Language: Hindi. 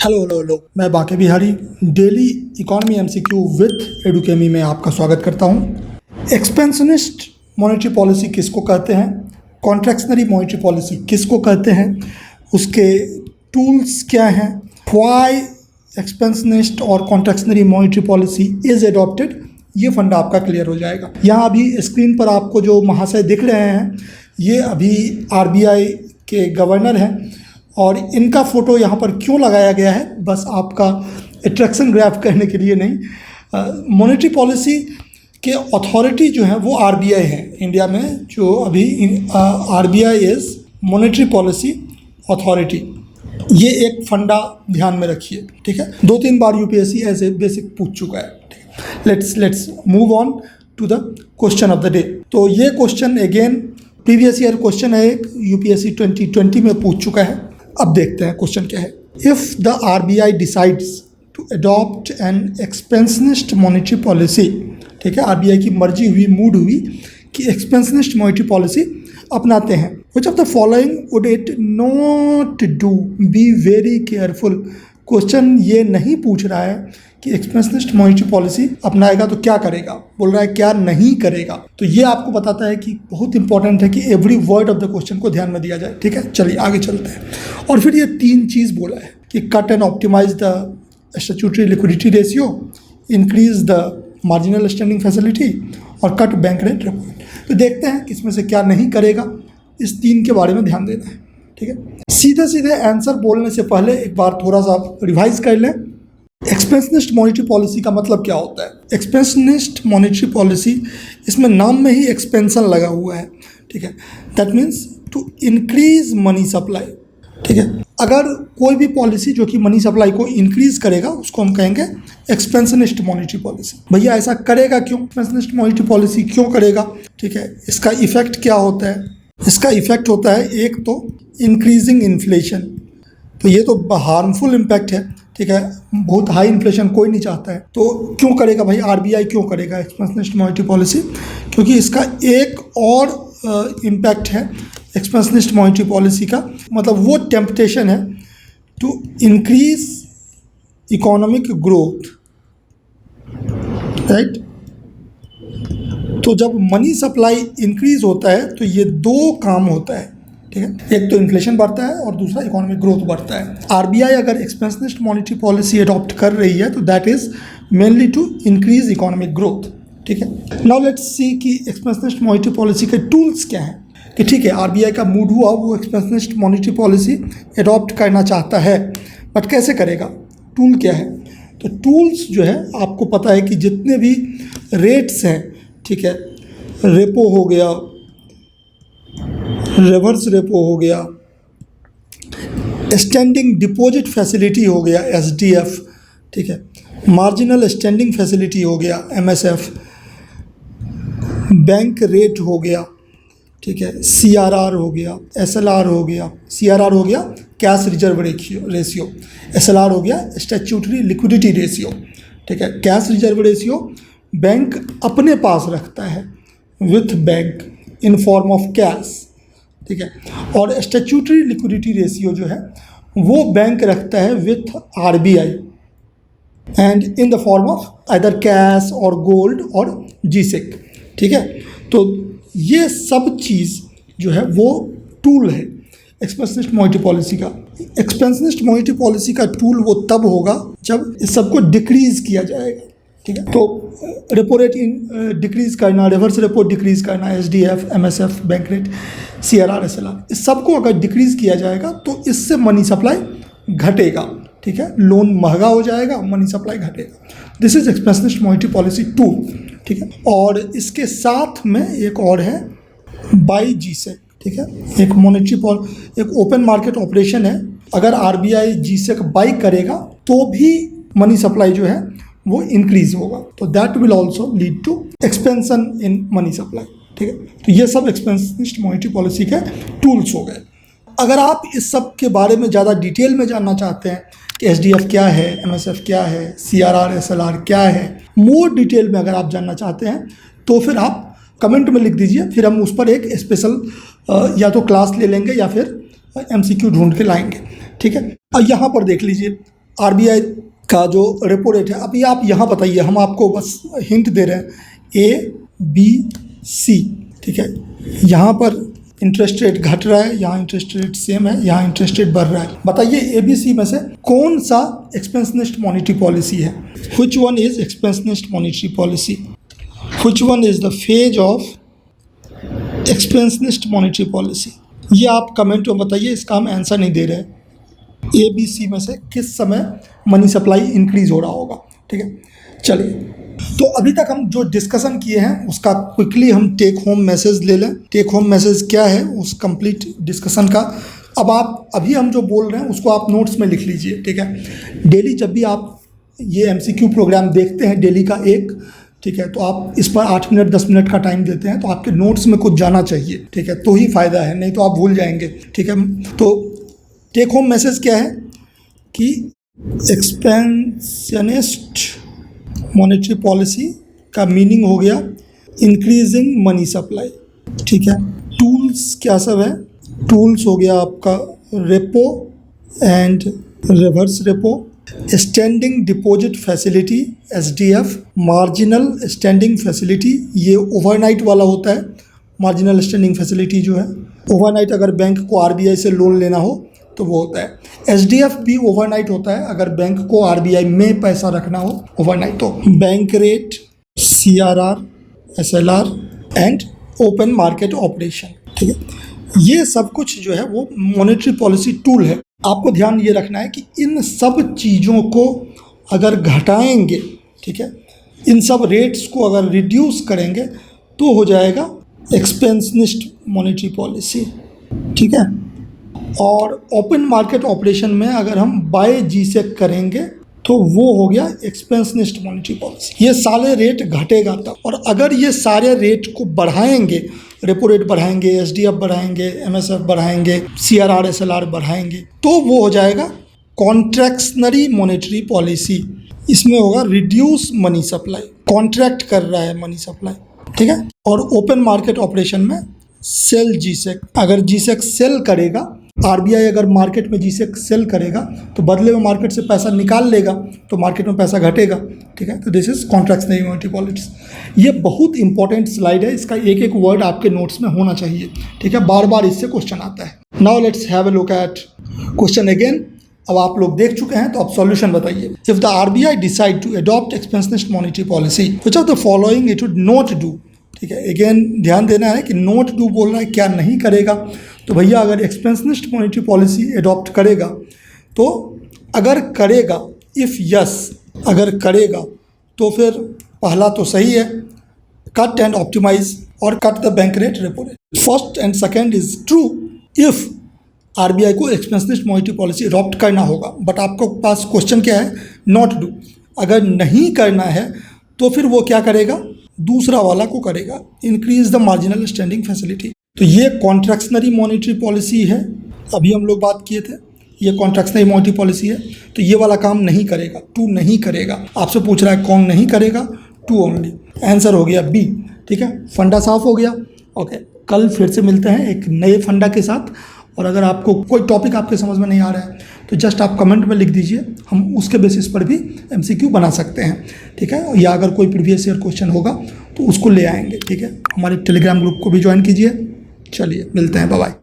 हेलो हेलो हेलो, मैं Banke Bihari daily economy MCQ with Edukemy में आपका स्वागत करता हूं। एक्सपेंशनिस्ट मॉनेटरी पॉलिसी किसको कहते हैं, कॉन्ट्रैक्शनरी मॉनेटरी पॉलिसी किसको कहते हैं, उसके टूल्स क्या हैं, व्हाई एक्सपेंशनिस्ट और contractionary monetary policy is adopted, ये फंडा आपका क्लियर हो जाएगा। यहाँ अभी स्क्रीन पर आपको जो महाशय दिख रहे हैं ये अभी आरबीआई के गवर्नर हैं और इनका फ़ोटो यहाँ पर क्यों लगाया गया है, बस आपका अट्रैक्शन ग्रैब करने के लिए नहीं। मॉनेटरी पॉलिसी के अथॉरिटी जो है वो आरबीआई है इंडिया में, जो अभी RBI is monetary policy authority. ये एक फंडा ध्यान में रखिए, ठीक है। 2-3 बार यूपीएससी ऐसे बेसिक पूछ चुका है, ठीक है। Let's move on to the question of the day. तो ये question again previous year question है, एक यूपीएससी 2020 में पूछ चुका है। अब देखते हैं क्वेश्चन क्या है। If the RBI decides to adopt an expansionist monetary policy, ठीक है, आरबीआई की मर्जी हुई, मूड हुई कि एक्सपेंशनिस्ट मॉनेटरी पॉलिसी अपनाते हैं, which of the following would it not do, be very careful. Question ये नहीं पूछ रहा है कि एक्सपेंशनिस्ट मॉनेटरी पॉलिसी अपनाएगा तो क्या करेगा, बोल रहा है क्या नहीं करेगा। तो ये आपको बताता है कि बहुत इंपॉर्टेंट है कि every word of the question को ध्यान में दिया जाए, ठीक है। चलिए आगे चलते हैं। और फिर ये 3 चीज़ बोला है कि cut and optimise the statutory liquidity ratio, increase the marginal standing facility और cut bank rate repo rate. तो देखते हैं कि इसमें से क्या नहीं करेगा, इस 3 के बारे में ध्यान देना है, ठीक है। सीधे सीधे आंसर बोलने से पहले एक बार थोड़ा सा रिवाइज कर लें। एक्सपेंशनिस्ट मॉनेटरी पॉलिसी का मतलब क्या होता है। एक्सपेंशनिस्ट मॉनेटरी पॉलिसी, इसमें नाम में ही एक्सपेंशन लगा हुआ है, ठीक है। That means to increase money supply, ठीक है। अगर कोई भी पॉलिसी जो कि मनी सप्लाई को इंक्रीज करेगा उसको हम कहेंगे एक्सपेंशनिस्ट मॉनेटरी पॉलिसी। भैया ऐसा करेगा क्यों, एक्सपेंशनिस्ट मॉनेटरी पॉलिसी क्यों करेगा, ठीक है। इसका इफेक्ट क्या होता है, इसका इफेक्ट होता है एक तो इंक्रीजिंग इन्फ्लेशन, तो ये तो हार्मफुल इम्पैक्ट है, ठीक है। बहुत हाई इन्फ्लेशन कोई नहीं चाहता है, तो क्यों करेगा भाई आरबीआई, क्यों करेगा एक्सपेंशनिस्ट मॉनेटरी पॉलिसी, क्योंकि इसका एक और इम्पैक्ट है एक्सपेंशनिस्ट मॉनेटरी पॉलिसी का, मतलब वो टेम्पटेशन है to increase economic growth, right. तो जब मनी सप्लाई इंक्रीज होता है तो ये 2 काम होता है, ठीक है। एक तो इन्फ्लेशन बढ़ता है और दूसरा इकोनॉमिक ग्रोथ बढ़ता है। आरबीआई अगर एक्सपेंशनिस्ट मॉनेटरी पॉलिसी अडॉप्ट कर रही है तो that is mainly to increase economic growth, ठीक है। नाउ लेट्स सी कि एक्सपेंशनिस्ट मॉनेटरी पॉलिसी के टूल्स क्या हैं, कि ठीक है आरबीआई का मूड हुआ, वो एक्सपेंशनिस्ट मॉनेटरी पॉलिसी अडॉप्ट करना चाहता है, बट कैसे करेगा, टूल क्या है। तो टूल्स जो है आपको पता है कि जितने भी रेट्स हैं, ठीक है, रेपो हो गया, रिवर्स रेपो हो गया, स्टैंडिंग डिपॉजिट फैसिलिटी हो गया एसडीएफ, ठीक है, मार्जिनल स्टैंडिंग फैसिलिटी हो गया एमएसएफ, बैंक रेट हो गया, ठीक है, सीआरआर हो गया, एसएलआर हो गया, सीआरआर हो गया कैश रिजर्व रेशियो, एसएलआर हो गया स्टैट्यूटरी लिक्विडिटी रेशियो, ठीक है। कैश रिजर्व रेशियो बैंक अपने पास रखता है with bank in form of cash, ठीक है। और स्टैट्यूटरी लिक्विडिटी रेशियो जो है वो बैंक रखता है with RBI and in the form of either cash और गोल्ड और जीसेक, ठीक है। तो ये सब चीज़ जो है वो टूल है एक्सपेंशनिस्ट मॉनेटरी पॉलिसी का। एक्सपेंशनिस्ट मॉनेटरी पॉलिसी का टूल वो तब होगा जब इस सबको डिक्रीज़ किया जाएगा, ठीक है। तो रेपो रेट डिक्रीज़ करना, रिवर्स रेपो डिक्रीज़ करना, SDF, MSF, bank rate, CRR, SLR, इस सबको अगर डिक्रीज़ किया जाएगा तो इससे मनी सप्लाई घटेगा, ठीक है। लोन महंगा हो जाएगा, मनी सप्लाई घटेगा। This is expansionist monetary policy tool, ठीक है। और इसके साथ में एक और है बाई जीसेक, ठीक है। एक ओपन मार्केट ऑपरेशन है, अगर आरबीआई जीसेक बाई करेगा तो भी मनी सप्लाई जो है वो इंक्रीज होगा, तो that will also lead to expansion in money supply, ठीक है। तो ये सब एक्सपेंशनिस्ट मॉनेटरी पॉलिसी के टूल्स हो गए। अगर आप इस सब के बारे में ज़्यादा डिटेल में जानना चाहते हैं कि एसडीएफ क्या है, एमएसएफ क्या है, सीआरआर, एसएलआर क्या है, मोर डिटेल में अगर आप जानना चाहते हैं तो फिर आप कमेंट में लिख दीजिए, फिर हम उस पर एक स्पेशल या तो क्लास ले लेंगे या फिर एमसीक्यू ढूंढ के लाएंगे, ठीक है। और यहाँ पर देख लीजिए आरबीआई का जो रेपो रेट है, अभी आप यहाँ बताइए, हम आपको बस हिंट दे रहे हैं ABC, ठीक है। यहाँ पर इंटरेस्ट रेट घट रहा है, यहाँ इंटरेस्ट रेट सेम है, यहाँ इंटरेस्ट रेट बढ़ रहा है। बताइए ABC में से कौन सा एक्सपेंशनिस्ट मॉनेटरी पॉलिसी है? Which one is expansionist monetary policy? Which one is the phase of expansionist monetary policy? ये आप कमेंट में बताइए, इसका हम आंसर नहीं दे रहे हैं। ABC में से किस समय मनी सप्लाई इंक्रीज हो रहा होगा, ठीक है। चलिए, तो अभी तक हम जो डिस्कशन किए हैं उसका क्विकली हम टेक होम मैसेज ले लें। टेक होम मैसेज क्या है उस कंप्लीट डिस्कशन का? अब आप अभी हम जो बोल रहे हैं उसको आप नोट्स में लिख लीजिए, ठीक है। डेली जब भी आप ये MCQ प्रोग्राम देखते हैं डेली का एक, ठीक है, तो आप इस पर 8 मिनट 10 मिनट का टाइम देते हैं, तो आपके नोट्स में कुछ जाना चाहिए, ठीक है, तो ही फ़ायदा है, नहीं तो आप भूल जाएंगे, ठीक है। तो टेक होम मैसेज क्या है कि एक्सपेंशनिस्ट मॉनेटरी पॉलिसी का मीनिंग हो गया इंक्रीजिंग मनी सप्लाई, ठीक है। टूल्स क्या सब है? टूल्स हो गया आपका repo and reverse repo, standing deposit facility SDF, marginal standing facility, ये ओवरनाइट वाला होता है। मार्जिनल स्टैंडिंग फैसिलिटी जो है ओवरनाइट, अगर बैंक को RBI से लोन लेना हो तो वो होता है। SDF भी ओवरनाइट होता है, अगर बैंक को RBI में पैसा रखना हो ओवरनाइट। तो bank rate, CRR, SLR and open market operation, ठीक है। ये सब कुछ जो है वो मॉनेटरी पॉलिसी टूल है। आपको ध्यान ये रखना है कि इन सब चीज़ों को अगर घटाएंगे, ठीक है, इन सब रेट्स को अगर रिड्यूस करेंगे तो हो जाएगा एक्सपेंशनिस्ट मॉनेटरी पॉलिसी, ठीक है। और ओपन मार्केट ऑपरेशन में अगर हम बाय GSEC करेंगे तो वो हो गया एक्सपेंशनिस्ट मॉनेटरी पॉलिसी। ये सारे रेट घटेगा तब, और अगर ये सारे रेट को बढ़ाएंगे, रेपो रेट बढ़ाएंगे, SDF बढ़ाएंगे, MSF बढ़ाएंगे, CRR SLR बढ़ाएंगे, तो वो हो जाएगा कॉन्ट्रैक्शनरी मॉनेटरी पॉलिसी। इसमें होगा रिड्यूस मनी सप्लाई, कॉन्ट्रैक्ट कर रहा है मनी सप्लाई, ठीक है। और ओपन मार्केट ऑपरेशन में सेल GSEC, अगर GSEC सेल करेगा, RBI अगर मार्केट में GSEC सेल करेगा तो बदले में मार्केट से पैसा निकाल लेगा, तो मार्केट में पैसा घटेगा, ठीक है। तो this is contractionary monetary policy. ये बहुत इंपॉर्टेंट स्लाइड है, इसका एक एक वर्ड आपके नोट्स में होना चाहिए, ठीक है। बार बार इससे क्वेश्चन आता है। Now let's have a look at question again. अब आप लोग देख चुके हैं तो आप सॉल्यूशन बताइए। If the RBI decide to adopt expansionist monetary policy, which of the following it would not do, ठीक है। अगेन ध्यान देना है कि नॉट डू बोल रहा है, क्या नहीं करेगा। तो भैया अगर एक्सपेंशनिस्ट मॉनेटरी पॉलिसी अडॉप्ट करेगा, तो अगर करेगा, इफ़ यस, अगर करेगा तो फिर पहला तो सही है, कट एंड ऑप्टिमाइज और cut the bank rate, repo rate. First and second is true if RBI को एक्सपेंशनिस्ट मॉनेटरी पॉलिसी अडॉप्ट करना होगा, बट आपको पास क्वेश्चन क्या है? Not do. अगर नहीं करना है तो फिर वो क्या करेगा? दूसरा वाला को करेगा, increase the marginal standing facility. तो ये कॉन्ट्रैक्शनरी मॉनेटरी पॉलिसी है, अभी हम लोग बात किए थे, ये कॉन्ट्रैक्शनरी मॉनेटरी पॉलिसी है। तो ये वाला काम नहीं करेगा, टू नहीं करेगा। आपसे पूछ रहा है कौन नहीं करेगा? To only. आंसर हो गया B, ठीक है। फंडा साफ हो गया। ओके, कल फिर से मिलते हैं एक नए फंडा के साथ। और अगर आपको कोई टॉपिक आपके समझ में नहीं आ रहा है तो जस्ट आप कमेंट में लिख दीजिए, हम उसके बेसिस पर भी MCQ बना सकते हैं, ठीक है। या अगर कोई प्रीवियस ईयर क्वेश्चन होगा तो उसको ले आएंगे, ठीक है। हमारे टेलीग्राम ग्रुप को भी ज्वाइन कीजिए। चलिए मिलते हैं, बाय बाय।